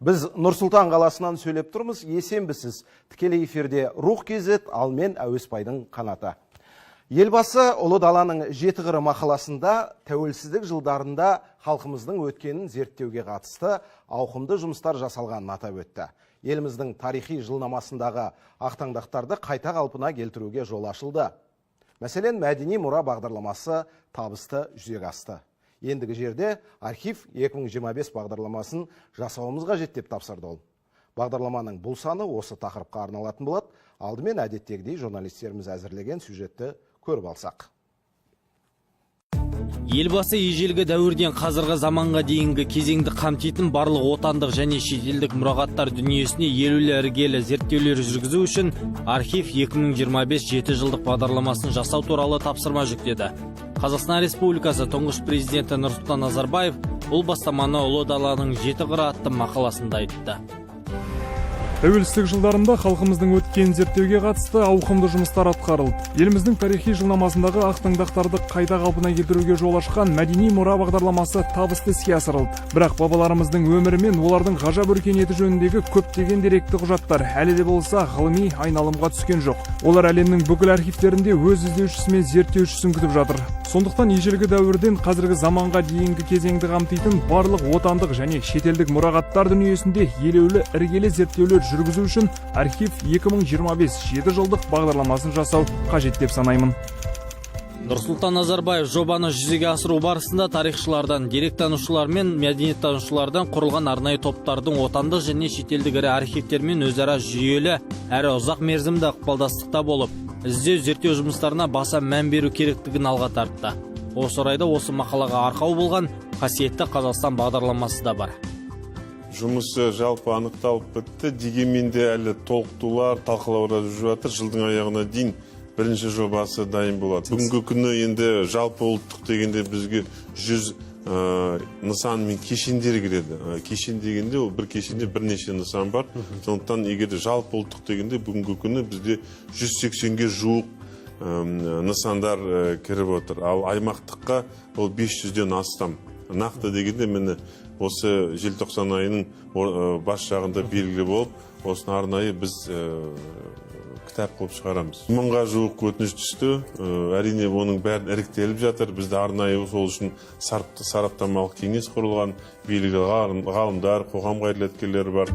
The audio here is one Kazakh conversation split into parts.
Біз Нұрсұлтан қаласынан сөйлеп тұрмыз, есенбісіз. Тікелей эфирде Рух кезет, ал мен Әуесбайдың қанаты. Елбасы Ұлы даланың жеті қыры мақаласында тәуелсіздік жылдарында халқымыздың өткенін зерттеуге қатысты ауқымды жұмыстар жасалғанын атап өтті. Еліміздің тарихи жылнамасындағы ақтаңдақтарды қайта қалпына келтіруге жол ашылды. Мәселен, мәдени мұра бағдарламасы табысты жүзеге асты. Ендігі жерде архив 2025 бағдарламасын жасауымызға қажет деп тапсырды ол. Бағдарламаның бұл саны осы тақырыпқа арналатын болады. Алдымен әдеттегідей журналистеріміз әзірлеген сюжетті көріп алсақ. Елбасы ежелгі дәуірден қазіргі заманға дейінгі кезеңді қамтитын барлық отандық және шетелдік мұрағаттар дүниесіне елеулі іргелі зерттеулер жүргізу үшін архив 2025 7 жылдық бағдарламасын жасау туралы тапсырма жүктеді. Қазақстан Республикасы тұңғыш президенті Нұрсұлтан Назарбаев бұл бастаманы Ұлы даланың жеті қыры атты мақаласында айтты. Тәуелсіздік жылдарында халқымыздың өткен зерттеуге қатысты ауқымды жұмыстар атқарылды. Еліміздің тарихи жылнамасындағы ақтаңдақтарды қайта қалпына келтіруге жол ашқан мәдени мұра бағдарламасы табысты іске асырылды. Бірақ бабаларымыздың өмірі мен олардың ғажап өркениеті жөніндегі көптеген деректі құжаттар әлі де болса ғылыми айналымға түскен жоқ. Олар әлемнің бүкіл архивтерінде өз іздеушісі мен зерттеушісін күтіп жатыр. Сондықтан ежелгі дәуірден қазіргі заманға дейінгі кезеңді қамтитын барлық отандық және шетелдік мұрағаттар дүниесінде елеулі іргелі зерттеулер жүргізу үшін архив 2025 7 жылдық бағдарламасын жасау қажет деп санаймын. Нұрсұлтан Назарбаев жобаны жүзеге асыру барысында тарихшылардан, деректанушылар мен мәдениеттанушылардан құрылған арнайы топтардың отандық және шетелдік ірі архивтермен өзара жүйелі әрі ұзақ мерзімді ықпалдастықта болып, іздеу зерттеу жұмыстарына баса мән беру керектігін алға тартты. Осы орайда осы мақалаға арқау болған қасиетті Қазақстан бағдарламасы да бар. Жұмысы жалпы анықталып бітті, дегенмен де әлі толықтырулар, талқылаулар жүріп жатыр. Жылдың аяғына дейін бірінші жобасы дайын болады. Бүгінгі күні енді жалпы ұлттық дегенде бізге 100 нысан мен кешендер кіреді. Кешен дегенде ол бір кешенде бірнеше нысан бар. Сондықтан егер жалпы ұлттық дегенде бүгінгі күні бізде 180-ге жуық нысандар кіріп отыр. Ал аймақтыққа ол 500-ден астам. Нақты дегенде мені осы желтоқсан айының бас жағында белгілі болып, осыны арнайы біз кітап қылып шығарамыз. 1000-ға жуық өтініш түсті. Әрине оның бәрін іріктеліп жатыр. Бізде арнайы сол үшін сараптамалық кеңес құрылған, белгілі ғалымдар, қоғам қайраткерлері бар.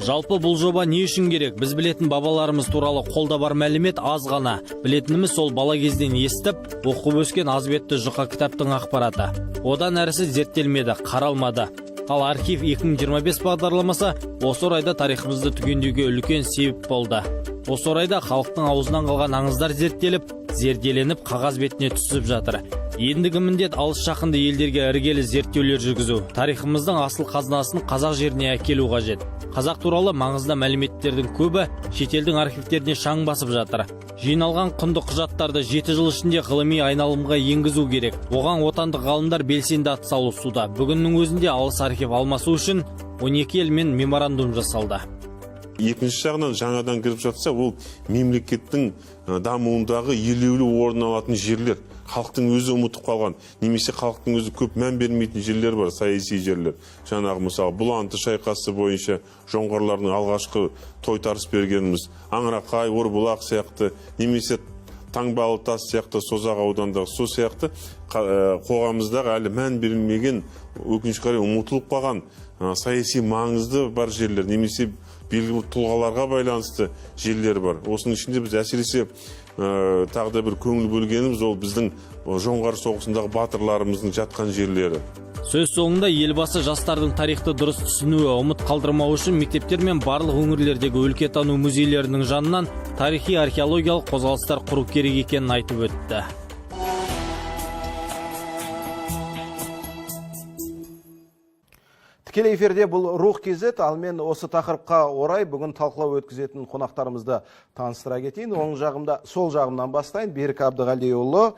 Жалпы бұл жоба не үшін керек? Біз білетін бабаларымыз туралы қолда бар мәлімет аз ғана. Білетініміз сол бала кезден естіп, оқып өскен аз бетті жұқа кітаптың ақпараты. Одан әрісі зерттелмеді, қаралмады. Ал архив 2025 бағдарламасы осы орайда тарихымызды түгендеуге үлкен себеп болды. Осы орайда халықтың аузынан қалған аңыздар зерттеліп, зерделеніп, қағаз бетіне түсіп жатыр. Ендігі міндет алыс жақынды елдерге іргелі зерттеулер жүргізу. Тарихымыздың асыл қазынасын қазақ жеріне әкелу қажет. Қазақ туралы маңызды мәліметтердің көбі шетелдің архивтеріне шаң басып жатыр. Жиналған құнды құжаттарды 7 жыл ішінде ғылыми айналымға енгізу керек. Оған отандық ғалымдар белсенді атсалысуда. Бүгіннің өзінде алыс архив алмасу үшін 12 елмен меморандум жасалды. Екінші жағынан жаңадан кіріп жатса, ол мемлекеттің дамуындағы елеулі орын алатын жерлер. Халықтың өзі ұмытып қалған, немесе халықтың өзі көп мән бермейтін жерлер бар, саяси жерлер. Жаңағы мысалы Бұланты шайқасы бойынша жоңғарлардың алғашқы тойтарыс бергеніміз, Аңырақай, Орбұлақ сияқты, немесе Таңбалы тас сияқты, Созақ аудандағы сол сияқты қоғамымыздағы әлі мән берілмеген, өкінішке қарай ұмытылып қалған саяси маңызды бар жерлер, немесе белгілі тұлғаларға байланысты жерлер бар. Осының ішінде біз әсіресе тағы да бір көңіл бөлгеніміз ол біздің жоңғар соғысындағы батырларымыздың жатқан жерлері. Сөз соңында елбасы жастардың тарихты дұрыс түсінуі, ұмыт қалдырмау үшін мектептер мен барлық өңірлердегі өлкетану музейлерінің жанынан тарихи археологиялық қозғалыстар құру керек екенін айтып өтті. Тікелей эфирде бұл Рух кезет, ал мен осы тақырыпқа орай бүгін талқылау өткізетін қонақтарымызды таныстыра кетейін. Сол жағымнан бастайын. Берік Әбдіғалиұлы,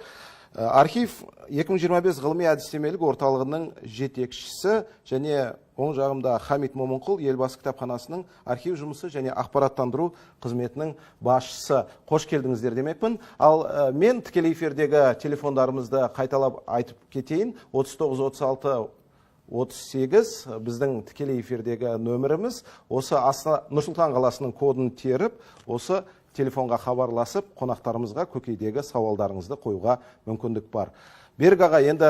архив 2025 ғылыми әдістемелік орталығының жетекшісі, және оң жағымда Хамит Момынқұл, Елбасы кітапханасының архив жұмысы және ақпараттандыру қызметінің басшысы. Қош келдіңіздер демекпін. Ал мен тікелей эфирдегі телефондарымызды қайталап айтып кетейін. 39 36 38 біздің тікелей эфирдегі нөміріміз. Осы Нұрсұлтан қаласының кодын теріп, осы телефонға хабарласып, қонақтарымызға көкейдегі сауалдарыңызды қоюға мүмкіндік бар. Берік аға, енді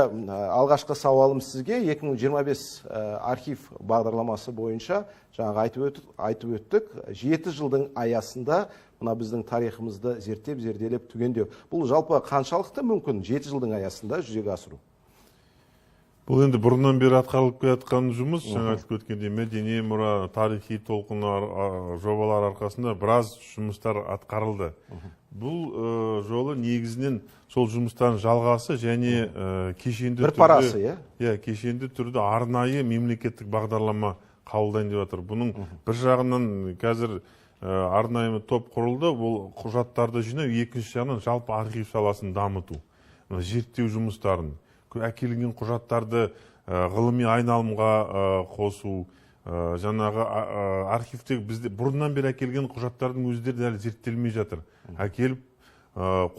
алғашқы сауалым сізге 2025 архив бағдарламасы бойынша жаңағы айтып өттік, 7 жылдың аясында мына біздің тарихымызды зерделеп түгендеу. Бұл жалпы қаншалықты мүмкін 7 жылдың аясында жүзеге асыру? Бұл енді бұрыннан бері атқарылып келатқан жұмыс, жаңа айтып өткендей мәдени мұра, тарихи толқын жобалар арқасында біраз жұмыстар атқарылды. Бұл жолы негізінен сол жұмыстардың жалғасы және кешенді бір парасы, кешенді түрде арнайы мемлекеттік бағдарлама қабылдайын деп жатыр. Бұның бір жағынан қазір арнайы топ құрылды, бұл құжаттарды жинау, екінші жағынан жалпы архив саласын дамыту, зерттеу жұмыстарын, әкелінген құжаттарды ғылыми айналымға қосу, жаңағы архивтегі бізде бұрыннан бері әкелген құжаттардың өздері әлі зерттелмей жатыр. Әкеліп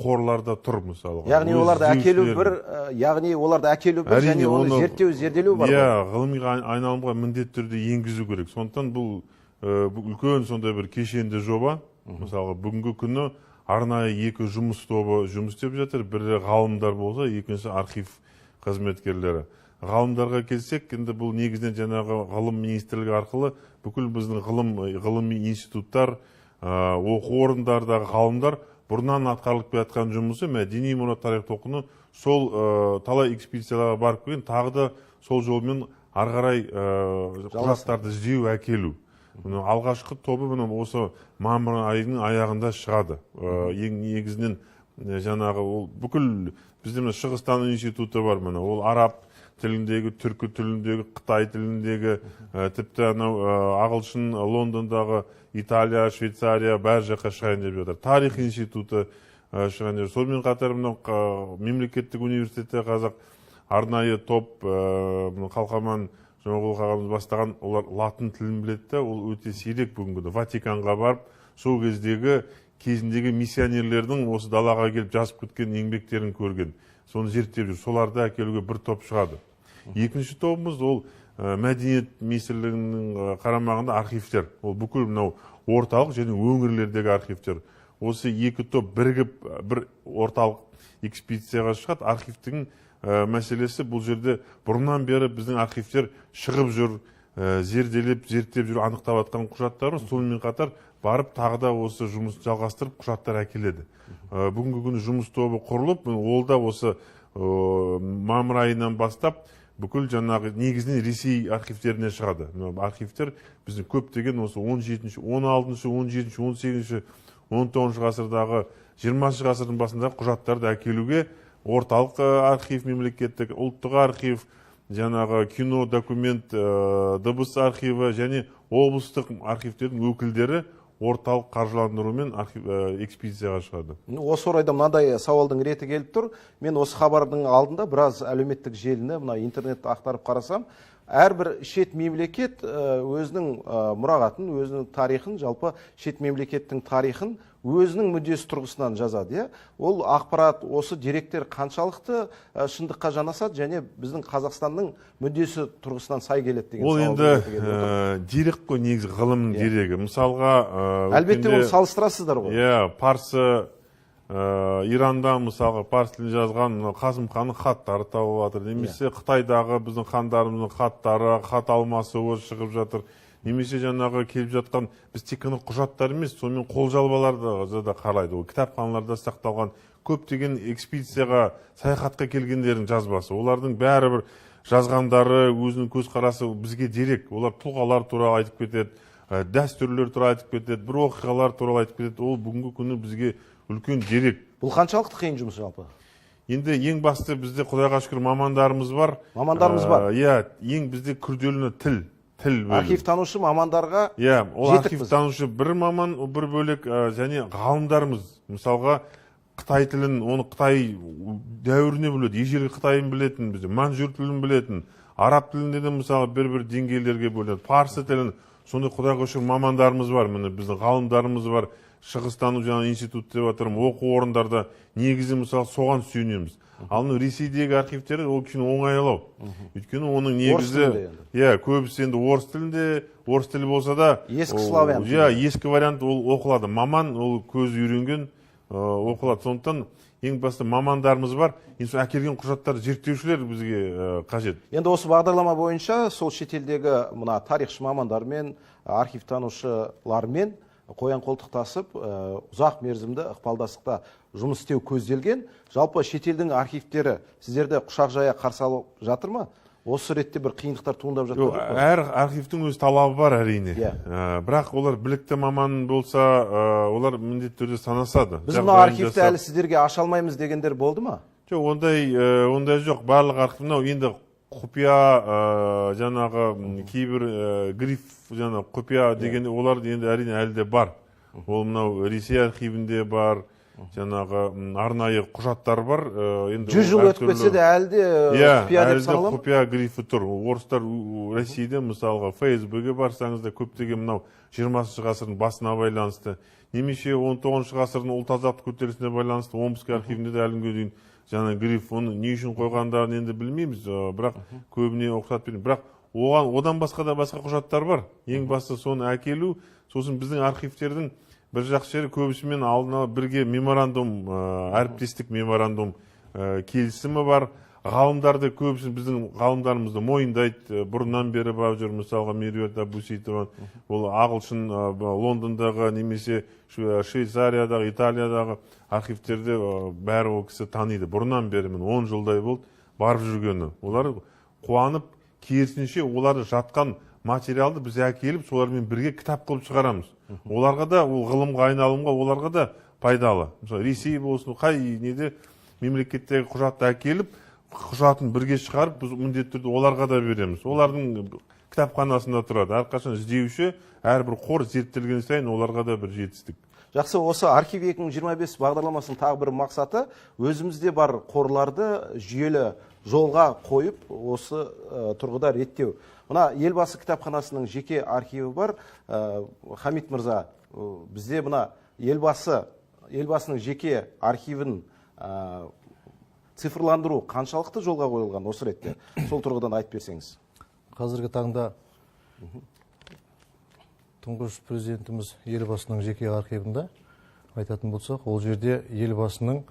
қорларда тұр, мысалы. Яғни оларды әкелу бір, және оны зерделеу бар. Ғылыми айналымға міндетті түрде енгізу керек. Сондықтан бұл үлкен сондай бір кешенді жоба. Мысалы, бүгінгі күні арнайы 2 жұмыс тобы жұмыс істеп жатыр. Бірі ғалымдар болса, екіншісі архив қызметкерлері. Ғалымдарға келсек, енді бұл негізінен жаңағы ғылым министрлігі арқылы бүкіл біздің ғылыми институттар, оқу орындардағы ғалымдар бұрыннан атқарылып келатқан жұмысы мәдени мұра, тарих толқыны сол талай экспедицияларға барып келген, тағы да сол жолмен ары қарай құжаттарды іздеу, әкелу. Алғашқы тобы осы мамыр айының аяғында шығады. Ең негізінен жаңағы бүкіл бізде Шығыстан институты бар, ол араб тіліндегі, түркі тіліндегі, қытай тіліндегі, тіпті ағылшын Лондондағы, Италия, Швейцария бәр жаққа шығайын деп жатыр. Тарих институты шығайын деп жатыр. Сонымен қатар мемлекеттік университетте қазақ арнайы топ, Қалқаман Жұмағұлов ағамыз бастаған, олар латын тілін біледі, ол өте сирек бүгінгі. Ватиканға барып, сол кезіндегі миссионерлердің осы далаға келіп жазып кеткен еңбектерін көрген. Соны зерттеп жүр. Соларды әкелуге бір топ шығады. Екінші тобымыз ол мәдениет министрлігінің қарамағында архивтер. Ол бүкіл орталық және өңірлердегі архивтер. Осы 2 топ бірігіп бір орталық экспедицияға шығады. Архивтің мәселесі бұл жерде бұрыннан бері біздің архивтер шығып жүр, зерттеп жүр, анықтап атқан құжаттары, сонымен қатар барып тағы да осы жұмысты жалғастырып құжаттар әкеледі. Бүгінгі күні жұмыс тобы құрылып, ол да осы мамыр айынан бастап бүкіл жаңағы негізінен Ресей архивтеріне шығады. Архивтер біздің көптеген осы 16-шы, 17-шы, 18-шы, 19-шы ғасырдағы, 20-шы ғасырдың басындағы құжаттарды әкелуге орталық архив, мемлекеттік, ұлттық архив, жаңағы кино, документ, дыбыс архиві және облыстық архивтердің өкілдері орталық қаржыландырумен экспедицияға шығады. Осы орайда мынандай сауалдың реті келіп тұр. Мен осы хабардың алдында біраз әлеуметтік желіні, интернетті ақтарып қарасам, әрбір шет мемлекет өзінің мұрағатын, өзінің тарихын, жалпы шет мемлекеттің тарихын өзінің мүддесі тұрғысынан жазады. Ол ақпарат, осы деректер қаншалықты шындыққа жанасады және біздің Қазақстанның мүддесі тұрғысынан сай келеді деген сауал. Ол енді дерек қой, негізі ғылымның дерегі. Мысалға, әлбетте оны салыстырасыздар ғой. Парсы, Иранда мысалға парсы тілін жазған Қасым ханның хаттары табылып жатыр. Немесе Қытайдағы біздің хандарымыздың хаттары, хат алмасуы шығып жатыр. Немесе жаңағы келіп жатқан біз тек қана құжаттар емес, сонымен қолжазбаларды да қарайды. Ол кітапханаларда сақталған көптеген экспедицияға, саяхатқа келгендердің жазбасы. Олардың бәрібір жазғандары, өзінің көзқарасы бізге дерек. Олар тұлғалар туралы айтып кетеді, дәстүрлер туралы айтып кетеді, бір оқиғалар туралы айтып кетеді. Ол бүгінгі күні бізге үлкен дерек. Бұл қаншалықты қиын жұмыс жалпы? Енді ең басты бізде Құдайға шүкір мамандарымыз бар. Мамандарымыз бар. Ең бізде күрделі тіл. Архивтанушы мамандарға ол архивтанушы бір маман, бір бөлек, және ғалымдарымыз. Мысалға, Қытай тілін, оны Қытай дәуіріне біледі, ежелгі Қытайын білетін, манжур тілін білетін, араб тілінде де мысалы бір деңгейлерге бөлінеді, парсы тілін, сондай Құдайға шүкір мамандарымыз бар, біздің ғалымдарымыз бар. Шығыстану жаңа институт деп отырмын, оқу орындарда негізі мысалы соған сүйенеміз. Ал мына Ресейдегі архивтер ол кішкене оңайлау. Өйткені оның негізі, тілінде көбісі енді орыс тілінде, орыс тілі болса да, ескі славян. ескі вариант ол оқылады. Маман ол көз үйренген оқылады. Сондықтан ең басты мамандарымыз бар. Енді әкелген құжаттар зерттеушілер бізге қажет. Енді осы бағдарлама бойынша сол шетелдегі мына тарихшы мамандармен, архивтанушылармен қоян қолтықтасып, ұзақ мерзімді ықпалдастықта жұмыс істеу көзделген. Жалпы шетелдің архивтері сіздерді құшақ жая қарсы алып жатыр ма? Осы ретте бір қиындықтар туындап жатыр ма? Әр архивтің өз талабы бар әрине. Бірақ олар білікті маман болса, олар міндетті түрде санасады. Біз мына архивті әлі сіздерге аша алмаймыз дегендер болды ма? Жоқ, ондай жоқ. Барлық архив енді құпия, жаңағы кейбір гриф, жаңағы құпия деген олар енді әрине әлі де бар. Ол мынау Ресей архивінде бар, жаңағы арнайы құжаттар бар. 100 жыл өтіп кетсе де әлі де құпия деп саналады ма? Құпия грифі тұр. Орыстар Ресейде мысалға Фейсбуге барсаңыз да көптеген мынау 20 ғасырдың басына байланысты, немесе 19 ғасырдың ұлт азаттық көтерілісіне байланысты Омск архивінде де әлі дейін жаңа гриф, оны не үшін қойғандарын енді білмейміз, бірақ көбіне ұқсат береміз. Бірақ одан басқа да басқа құжаттар бар. Ең басты соны әкелу, сосын біздің архивтердің бір жақсы жері көбісімен алдына бірге меморандум, әріптестік меморандум келісімі бар. Ғалымдарды көбісі біздің ғалымдарымызды мойындайды, бұрыннан бері барып жүр. Мысалға Меруерт Абусеитова, ол ағылшын Лондондағы немесе Швейцариядағы, Италиядағы архивтерде бәрі ол кісі таниды. Бұрыннан бері 10 жылдай болды барып жүргені. Олар қуанып, керісінше оларды жатқан материалды біз әкеліп, солармен бірге кітап қылып шығарамыз. Оларға да, ол ғылымға айналымға, оларға да пайдалы. Мысалы, Ресей болсын, қай неде мемлекеттегі құжатты әкеліп, құжатын бірге шығарып, біз міндетті түрде оларға да береміз. Олардың кітапханасында тұрады. Әрқашан іздеуші, әрбір қор зерттелген сайын оларға да бір жетістік. Жақсы, осы архив 2025 бағдарламасының тағы бір мақсаты өзімізде бар қорларды жүйелі жолға қойып, осы тұрғыда реттеу. Мына елбасы кітапханасының жеке архиві бар. Хамит мырза, бізде мына елбасының жеке архивін цифрландыру қаншалықты жолға қойылған осы ретте? Сол тұрғыдан айтып берсеңіз. Қазіргі таңда тұңғыш президентіміз елбасының жеке архивінде айтатын болсақ, ол жерде елбасының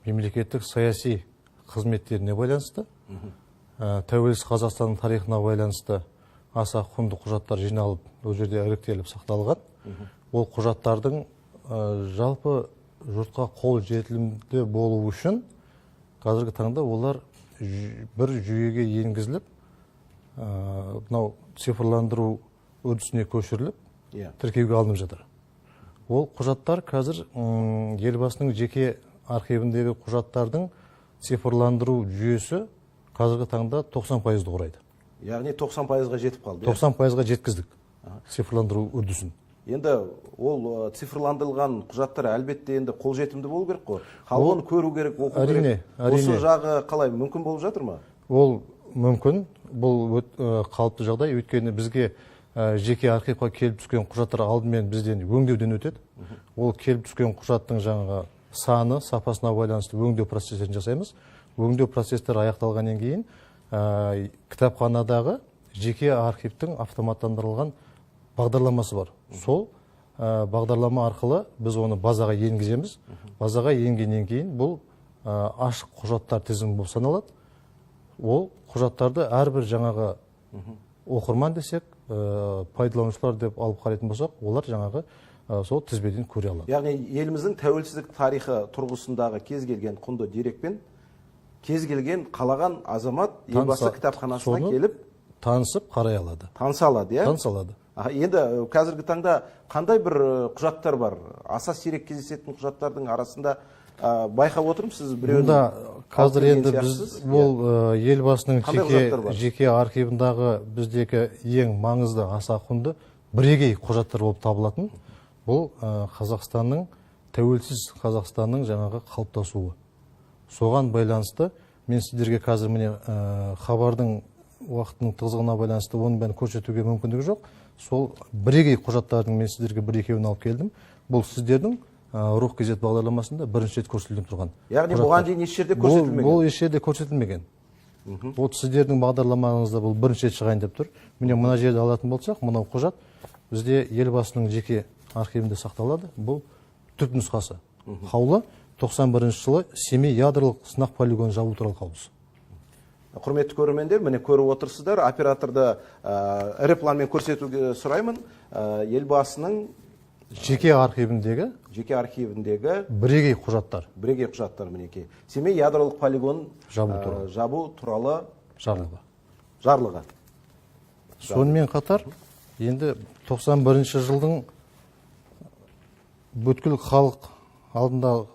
мемлекеттік саяси қызметтеріне байланысты, тәуелсіз Қазақстанның тарихына байланысты аса құнды құжаттар жиналып, ол жерде іріктеліп сақталған. Ол құжаттардың жалпы жұртқа қол жетімді болу үшін қазіргі таңда олар бір жүйеге енгізіліп, мынау цифрландыру үрдісіне көшіріліп, тіркеуге алынып жатыр. Ол құжаттар қазір елбасының жеке архивіндегі құжаттардың цифрландыру жүйесі қазіргі таңда 90%-ді құрайды. Яғни 90%-ға жетіп қалды. 90%-ға жеткіздік цифрландыру үрдісін. Енді ол цифрландырылған құжаттар әлбетте енді қолжетімді болу керек қой. Халығын көру керек, оқу керек. Осы жағы қалай мүмкін болып жатыр ма? Ол мүмкін, бұл қалыпты жағдай, өйткені бізге жеке архивқа келіп түскен құжаттар алдымен бізден өңдеуден өтеді. Ол келіп түскен құжаттың жаңағы саны, сапасына байланысты өңдеу процестерін жасаймыз. Өңдеу процестері аяқталғаннан кейін кітапханадағы жеке архивтің автоматтандырылған бағдарламасы бар. Сол бағдарлама арқылы біз оны базаға енгіземіз. Базаға енгеннен кейін бұл ашық құжаттар тізімі болып саналады. Ол құжаттарды әрбір жаңағы оқырман десек, пайдаланушылар деп алып қарайтын болсақ, олар жаңағы сол тізбеден көре алады. Яғни еліміздің тәуелсіздік тарихы тұрғысындағы кез келген құнды дерекпен кез келген қалаған азамат елбасы кітапханасына келіп танысып қарай алады. Таныса алады, иә? Таныса алады. Енді қазіргі таңда қандай бір құжаттар бар? Аса сирек кездесетін құжаттардың арасында байқап отырмын, сіз біреуін қазір енді біз бұл елбасының жеке архивындағы біздегі ең маңызды, аса құнды бірегей құжаттар болып табылатын. Бұл Қазақстанның, тәуелсіз Қазақстанның жаңағы қалыптасуы. Соған байланысты мен сіздерге қазір міне хабардың уақытының тығыздығына байланысты оның бәрін көрсетуге мүмкіндігі жоқ. Сол бірегей құжаттардың мен сіздерге бір-екеуін алып келдім. Бұл сіздердің рух кезет бағдарламасында бірінші рет көрсетілген тұрған. Яғни құжаттар. бұған дейін еш жерде көрсетілмеген. Бұл еш жерде көрсетілмеген. Вот сіздердің бағдарламаңызда бұл бірінші рет шығайын деп тұр. Міне мына жерді алатын болсақ, мынау құжат бізде елбасының жеке архивінде сақталады. Бұл түпнұсқасы. Қаулы 91 жылы Семей ядролық сынақ полигонын жабу туралы қаулысы. Құрметті көрермендер, міне көріп отырсыздар, операторды ірі планмен көрсетуге сұраймын. Елбасының жеке архивіндегі бірегей құжаттар мінекей. Семей ядролық полигонын жабу туралы жарлығы. Сонымен қатар, енді 91 жылдың бүткіл халық алдында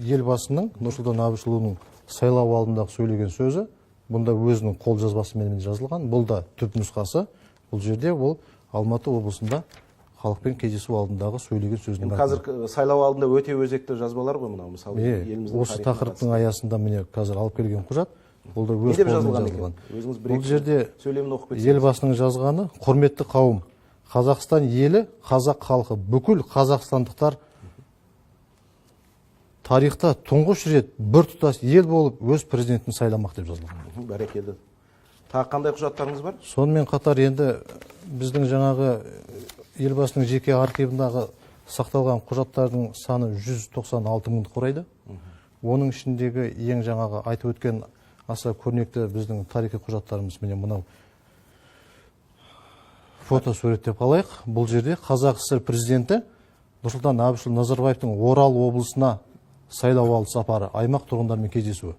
елбасының Нұрсұлтан Әбішұлының сайлау алдындағы сөйлеген сөзі, бұнда өзінің қолжазбасымен жазылған, бұл да түпнұсқасы. Бұл жерде ол Алматы облысында халықпен кездесу алдындағы сөйлеген сөзінің. Қазір сайлау алдында өте өзекті жазбалар ғой мынау, мысалы. Осы тақырыптың аясында міне қазір алып келген құжат, бұл да өз қолымен жазылған. Бұл жерде елбасының жазғаны: құрметті қауым, Қазақстан елі, қазақ халқы, бүкіл қазақстандықтар тарихта тұңғыш рет бір тұтас ел болып өз президентін сайламақ деп жазылған. Бәрекелді. Тағы қандай құжаттарыңыз бар? Сонымен қатар енді біздің жаңағы елбасының жеке архивындағы сақталған құжаттардың саны 196 мыңды құрайды. Оның ішіндегі ең жаңағы айтып өткен аса көрнекті біздің тарихи құжаттарымыз міне мынау фото суреттеп алайық. Бұл жерде Қазақ ССР президенті Нұрсұлтан Әбішұлы Назарбаевтың Орал облысына сайлау алды сапары, аймақ тұрғындарымен кездесуі.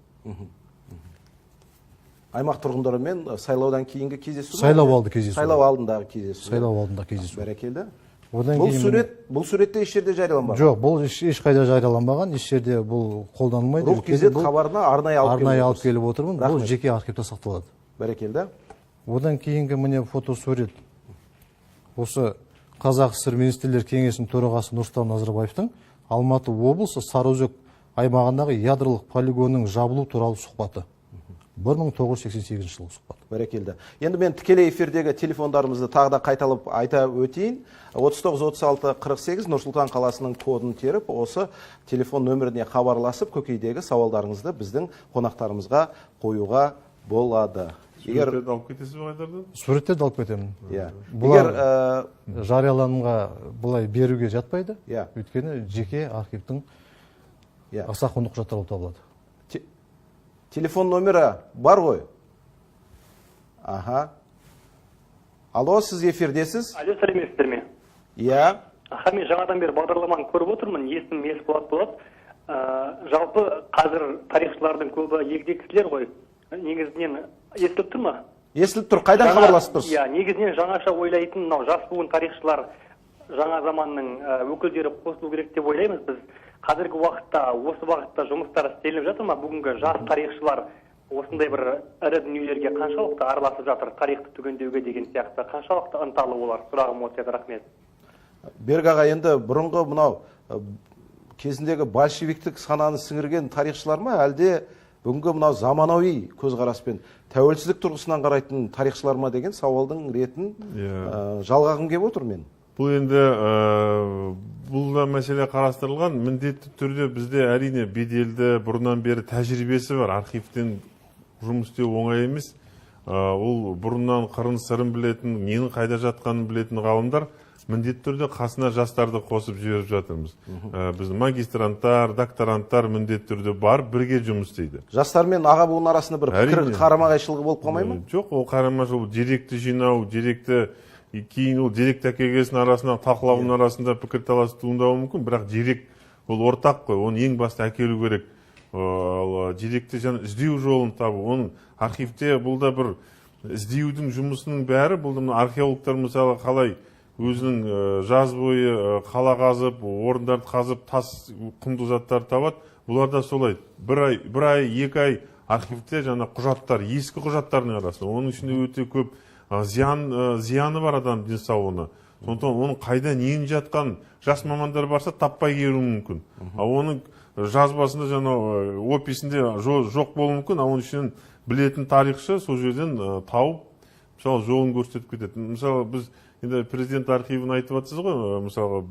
Аймақ тұрғындарымен сайлаудан кейінгі кездесу? Сайлау алды кездесу. Сайлау алдындағы кездесу. Сайлау алдындағы кездесу. Бәрекелді. Бұл суретте еш жерде жарияланбаған? Жоқ, бұл ешқайда жарияланбаған, еш жерде бұл қолданылмайды. Рух кезет хабарына арнайы алып келіп отырмын. Бұл жеке архивте сақталады. Бәрекелді. Одан кейінгі міне фотосурет. Осы Қазақ ССР министрлер кеңесінің төрағасы Нұрсұлтан Назарбаевтың Алматы облысы Сарыөзек аймағындағы ядролық полигонның жабылу туралы сұхбаты. 1988 жылы сұхбат. Бәрекелді. Енді мен тікелей эфирдегі телефондарымызды тағы да қайталап айта өтейін. 39-36-48 Нұрсұлтан қаласының кодын теріп, осы телефон нөміріне хабарласып, көкейдегі сауалдарыңызды біздің қонақтарымызға қоюға болады. Суреттерді алып кетесіз бе қайтардан? Суреттерді алып кетемін. Бұлар жарияланымға бұлай беруге жатпайды. Өйткені жеке архивтің аса құнды құжаттар болып табылады. Телефон номері бар ғой? Алло, сіз эфирдесіз? Алло, сәлеметсіздер ме? Мен жаңадан бері бағдарламаны көріп отырмын, есім Есболат болады. Жалпы қазір тарихшылардың көбі егде кісілер ғой. Негізінен естіліп тұр ма? Естіліп тұр, қайдан хабарласып тұрсыз? Негізінен жаңаша ойлайтын жас буын тарихшылар, жаңа заманның өкілдері қосылу керек деп ойлаймыз біз. Қазіргі уақытта, осы бағытта жұмыстар істеліп жатыр ма? Бүгінгі жас тарихшылар осындай бір ірі дүниелерге қаншалықты араласып жатыр, тарихты түгендеуге деген сияқты, қаншалықты ынталы олар? Сұрағым осы еді, рахмет. Берік аға, енді бұрынғы мынау кезіндегі большевиктік сананы сіңірген тарихшылар ма, әлде бүгінгі мынау заманауи көзқараспен тәуелсіздік тұрғысынан қарайтын тарихшылар ма деген сауалдың ретін жалғағым келіп отыр мен. Бұл енді бұл да мәселе қарастырылған. Міндетті түрде бізде әрине беделді бұрыннан бері тәжірибесі бар. Архивтен жұмыс істеу оңай емес. Ол бұрыннан қырын сырын білетін, ненің қайда жатқанын білетін ғалымдар міндетті түрде қасына жастарды қосып жіберіп жатырмыз. Біздің магистранттар, докторанттар міндетті түрде бар, бірге жұмыс істейді. Жастар мен аға буын арасында бір пікір қарама-қайшылығы болып қалмай ма? Жоқ, ол қарама-қайшылық, деректі жинау, кейін ол деректі әкелгесінің арасында, талқылаудың арасында пікірталас туындауы мүмкін, бірақ дерек ол ортақ қой, оны ең басты әкелу керек. Деректі іздеу жолын табу, оның архивте бұл да бір іздеудің жұмысының бәрі, бұл да археологтар мысалы қалай өзінің жаз бойы қала қазып, орындарды қазып, тас құнды заттар табады. Бұлар да солай. Бір ай, 2 ай архивте жаңа құжаттар, ескі құжаттардың арасында. Оның ішінде өте көп зияны бар адам денсаулығына. Сондықтан оның қайда нені жатқан жас мамандар барса таппай келуі мүмкін. Оның жазбасында жаңа описінде жоқ болуы мүмкін. Оның ішінен білетін тарихшы сол жерден тауып, мысалы жолын көрсетіп кетеді. Мысалы біз енді президент архивін айтып жатсыз ғой, мысалға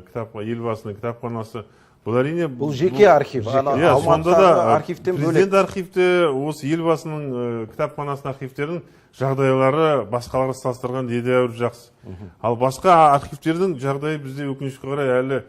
кітапқа, елбасының кітапханасы. Бұл әрине бұл жеке архив. Алматыдағы архивтен бөлек. Президент архивте осы елбасының кітапханасының архивтердің жағдайлары басқаларға салыстырған едәуір жақсы. Ал басқа архивтердің жағдайы бізде өкінішке қарай әлі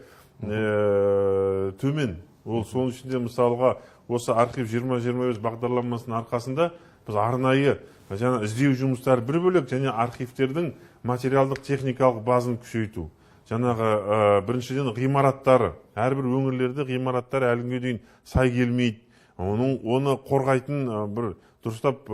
төмен. Ол соның ішінде мысалға осы архив 20-25 бағдарламасының арқасында біз арнайы жаңа іздеу жұмыстары бір бөлек, және архивтердің материалдық техникалық базын күшейту. Жаңағы біріншіден ғимараттары, әрбір өңірлерде ғимараттар әлі дейін сай келмейді. Оны қорғайтын бір дұрыстап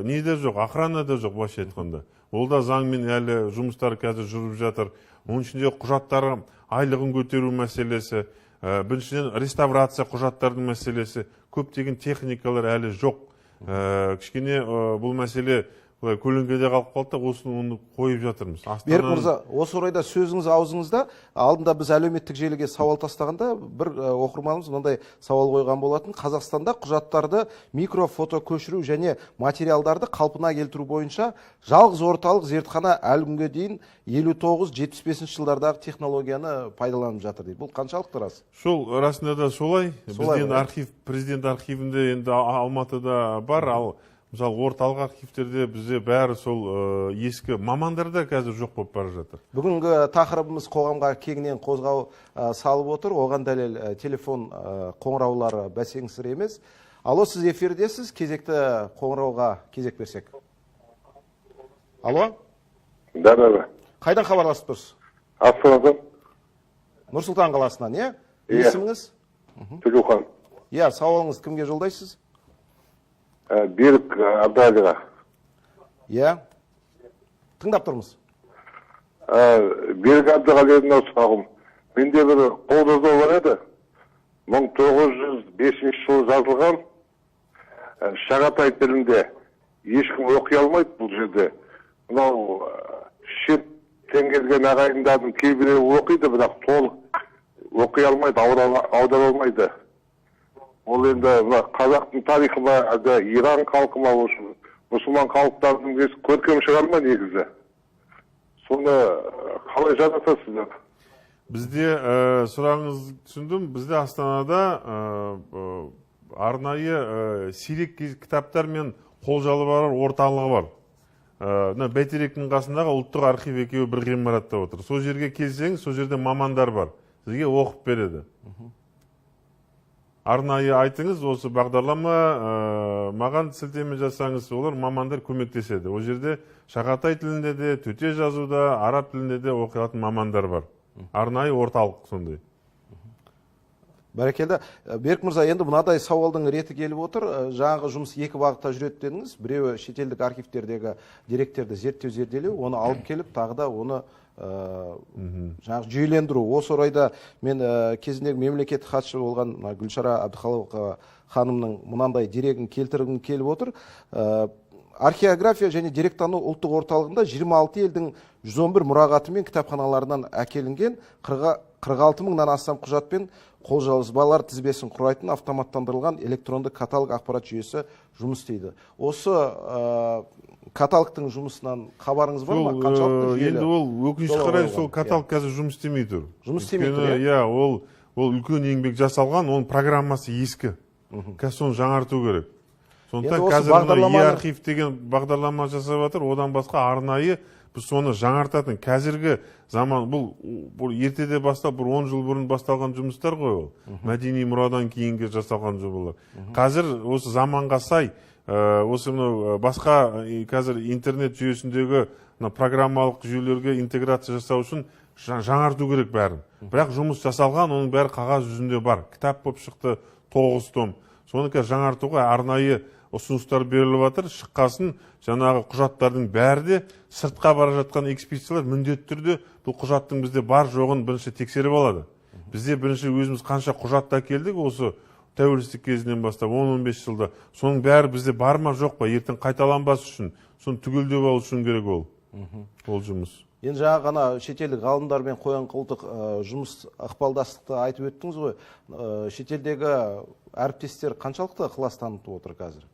не де жоқ, охрана да жоқ, былайша айтқанда. Ол да заңмен әлі жұмыстар қазір жүріп жатыр. Оның ішінде құжаттары айлығын көтеру мәселесі, біріншіден реставрация құжаттардың мәселесі, көптеген техникалар әлі жоқ. Кішкене бұл мәселе көлеңкеде қалып қалды, осыны қойып жатырмыз. Берік мырза, осы орайда сөзіңіз аузыңызда, алдында біз әлеуметтік желіге сауал тастағанда бір оқырманымыз мынандай сауал қойған болатын. Қазақстанда құжаттарды микрофото көшіру және материалдарды қалпына келтіру бойынша жалғыз орталық зертхана әлі күнге дейін 59-75 жылдардағы технологияны пайдаланып жатыр дейді. Бұл қаншалықты рас? Сол расында да солай. Бізден архив, президент архивінде енді Алматыда бар, ал мысалы орталық архивтерде бізде бәрі сол ескі мамандарда қазір жоқ болып бара жатыр. Бүгінгі тақырыбымыз қоғамға кеңінен қозғау салып отыр. Оған дәлел телефон қоңыраулары бәсеңсір емес. Алло, сіз эфирдесіз, кезекті қоңырауға кезек берсек. Алло? Да. Қайдан хабарласып тұрсыз? Астанадан. Нұр-Сұлтан қаласынан, е? Есіміңіз? Төлеухан. Сауалыңыз кімге жолдайсыз? Берік Абдалиға. Тыңдап тұрмыз. Берік Абдалиға сұрағым. Менде бір қолжазба бар еді. 1905 жылы жазылған. Шағатай тілінде ешкім оқи алмайды бұл жерде. Мынау шеттен келген ағайындардың кейбіреуі оқиды, бірақ толық оқи алмайды, аудара алмайды. Ол енді қазақтың тарихы ма, Иран халқы ма, мұсылман халықтардың көркем шығарма негізі. Соны қалай жаратасыздар? Бізде сұрағыңыз түсіндім. Бізде Астанада арнайы сирек кітаптар мен қолжалы бар орталығы бар. Бәйтеректің қасындағы ұлттық архив екеуі бір ғимаратта отыр. Сол жерге келсеңіз, сол жерде мамандар бар. Сізге оқып береді. Арнайы айтыңыз, осы бағдарлама маған сілтеме жасаңыз, олар мамандар көмектеседі. Ол жерде Шағатай тілінде де, төте жазуда, араб тілінде де оқылатын мамандар бар. Арнайы орталық сондай. Бәрекелді. Берік мырза, енді мынадай сауалдың реті келіп отыр. Жаңағы жұмыс екі бағытта жүреді дедіңіз. Біреуі шетелдік архивтердегі деректерді зерттеу, оны алып келіп, тағы да оны жаңағы жүйелендіру. Осы орайда мен кезіндегі мемлекеттік хатшы болған Гүлшара Әбдіхалықова ханымның мынандай дерегін келтіргім келіп отыр. Археография және деректану ұлттық орталығында 26 елдің 111 мұрағаты мен кітапханаларынан әкелінген 46 мыңнан астам құжат пен қолжазбалар тізбесін құрайтын автоматтандырылған электронды каталог ақпарат жүйесі жұмыс істейді. Осы каталогтың жұмысынан хабарыңыз бар ма? Қаншалықты жүйелі? Енді ол өкінішке қарай сол каталог қазір жұмыс істемей тұр. Жұмыс істемей тұр, иә? Ол үлкен еңбек жасалған, оның программасы ескі. Қазір соны жаңарту керек. Сондықтан қазір архив деген бағдарлама жасап жатыр, одан басқа арнайы біз соны жаңартатын. Қазіргі заман, бұл ертеде бастап, бір 10 жыл бұрын басталған жұмыстар ғой ол. Мәдени мұрадан кейінгі жасалған жобалар. Қазір осы заманға сай, осы басқа қазір интернет жүйесіндегі программалық жүйелерге интеграция жасау үшін жаңарту керек бәрін. Бірақ жұмыс жасалған, оның бәрі қағаз жүзінде бар. Кітап болып шықты 9 том. Соны жаңартуға арнайы ұсыныстар беріліп жатыр. Шыққасын жаңағы құжаттардың бәрі де сыртқа бара жатқан экспедициялар міндетті түрде бұл құжаттың бізде бар жоғын бірінші тексеріп алады. Бізде бірінші өзіміз қанша құжат әкелдік осы тәуелсіздік кезінен бастап 10-15 жылда. Соның бәрі бізде бар ма жоқ па? Ертең қайталанбас үшін, соны түгелдеп алу үшін керек ол жұмыс. Енді жаңа ғана шетелдік ғалымдармен қойған қолдық жұмыс ықпалдастықты айтып өттіңіз ғой. Шетелдегі әріптестер қаншалықты ықылас танытып отыр қазір?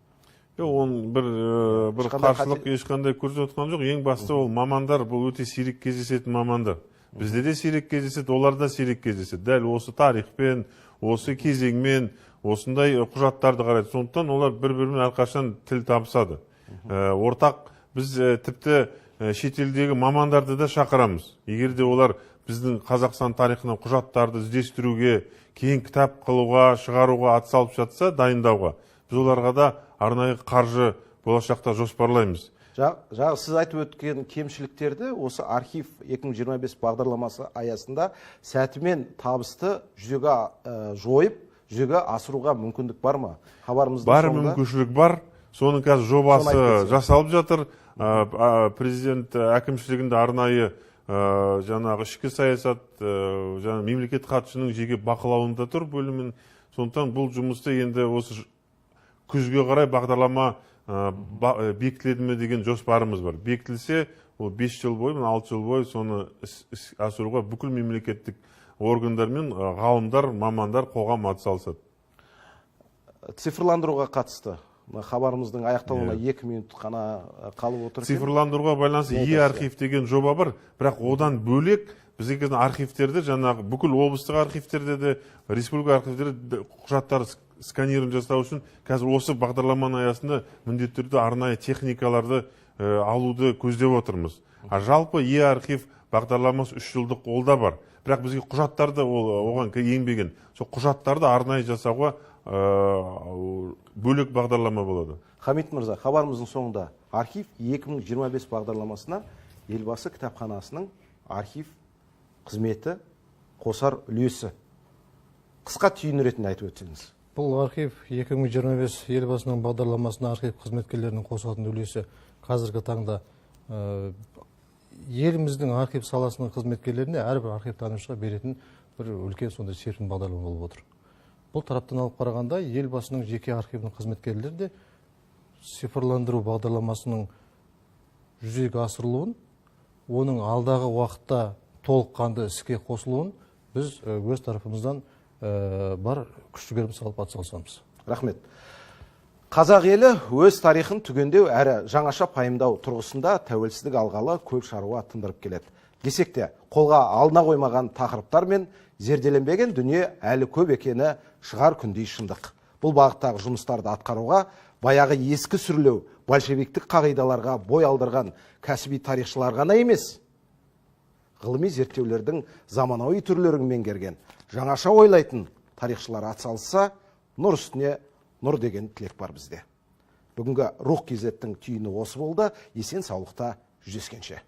Оның бір қарсылық ешқандай көрсетіп отқан жоқ. Ең басты ол мамандар, бұл өте сирек кездесетін мамандар. Бізде де сирек кездеседі, олар да сирек кездеседі. Дәл осы тарихпен, осы кезеңмен, осындай құжаттарды қарайды. Сондықтан олар бір-бірімен әрқашан тіл табысады. Ортақ біз тіпті шетелдегі мамандарды да шақырамыз. Егер де олар біздің Қазақстан тарихынан құжаттарды іздестіруге, кейін кітап қылуға, шығаруға атсалып жатса, дайындауға, біз оларға да арнайы қаржы болашақта жоспарлаймыз. Жағы сіз айтып өткен кемшіліктерді осы архив 2025 бағдарламасы аясында сәтімен табысты жойып, жүзеге асыруға мүмкіндік бар ма? Бар мүмкіншілік бар. Соның қазір жобасы жасалып жатыр. Президент әкімшілігінде арнайы жаңағы ішкі саясат, мемлекет хатшының жеке бақылауында тұр бөлімін. Сондықтан бұл жұмысты енді осы күзге қарай бағдарлама бекітіледі ме деген жоспарымыз бар. Бекітілсе, ол 5 жыл бойы, 6 жыл бойы соны асыруға бүкіл мемлекеттік органдар мен ғалымдар, мамандар, қоғам атсалысады. Цифрландыруға қатысты хабарымыздың аяқталуына 2 минут қана қалып отыр. Цифрландыруға байланысты e-архив деген жоба бар, бірақ одан бөлек біздегі архивтерді, жаңағы бүкіл облыстық архивтерде де, республика архивтерде құжаттар сканерін жасау үшін қазір осы бағдарламаның аясында міндетті түрде арнайы техникаларды алуды көздеп отырмыз. Жалпы e-архив бағдарламасы 3 жылдық қолда бар. Бірақ бізге құжаттарды оған еңбеген. Сол құжаттарды арнайы жасауға бөлек бағдарлама болады. Хамит мырза, хабарымыздың соңында архив 2025 бағдарламасына елбасы кітапханасының архив қызметі қосар үлесі. Қысқа түйін ретінде айтып өтсеңіз. Бұл архив 2025 елбасының бағдарламасына архив қызметкерлерінің қосатын үлесі қазіргі таңда еліміздің архив саласының қызметкерлеріне әрбір архивтанушыға беретін бір үлкен сондай серпін бағдарлама болып отыр. Бұл тараптан алып қарағанда елбасының жеке архивінің қызметкерлері де цифрландыру бағдарламасының жүзеге асырылуын, оның алдағы уақытта толыққанды іске қосылуын біз өз тарапымыздан бар күш-жігерімізді салып атсалысамыз. Рахмет. Қазақ елі өз тарихын түгендеу әрі жаңаша пайымдау тұрғысында тәуелсіздік алғалы көп шаруа тындырып келеді. Десек те, қолға алына қоймаған тақырыптар мен зерделенбеген дүние әлі көп екені шығар күндей шындық. Бұл бағыттағы жұмыстарды атқаруға баяғы ескі сүрлеу, большевиктік қағидаларға бой алдырған кәсіби тарихшылар ғана емес, ғылыми зерттеулердің заманауи түрлерін меңгерген, жаңаша ойлайтын тарихшылар атсалысса, нұр үстіне нұр деген тілек бар бізде. Бүгінгі Рух KZ-тің түйіні осы болды. Есен саулықта жүздескенше.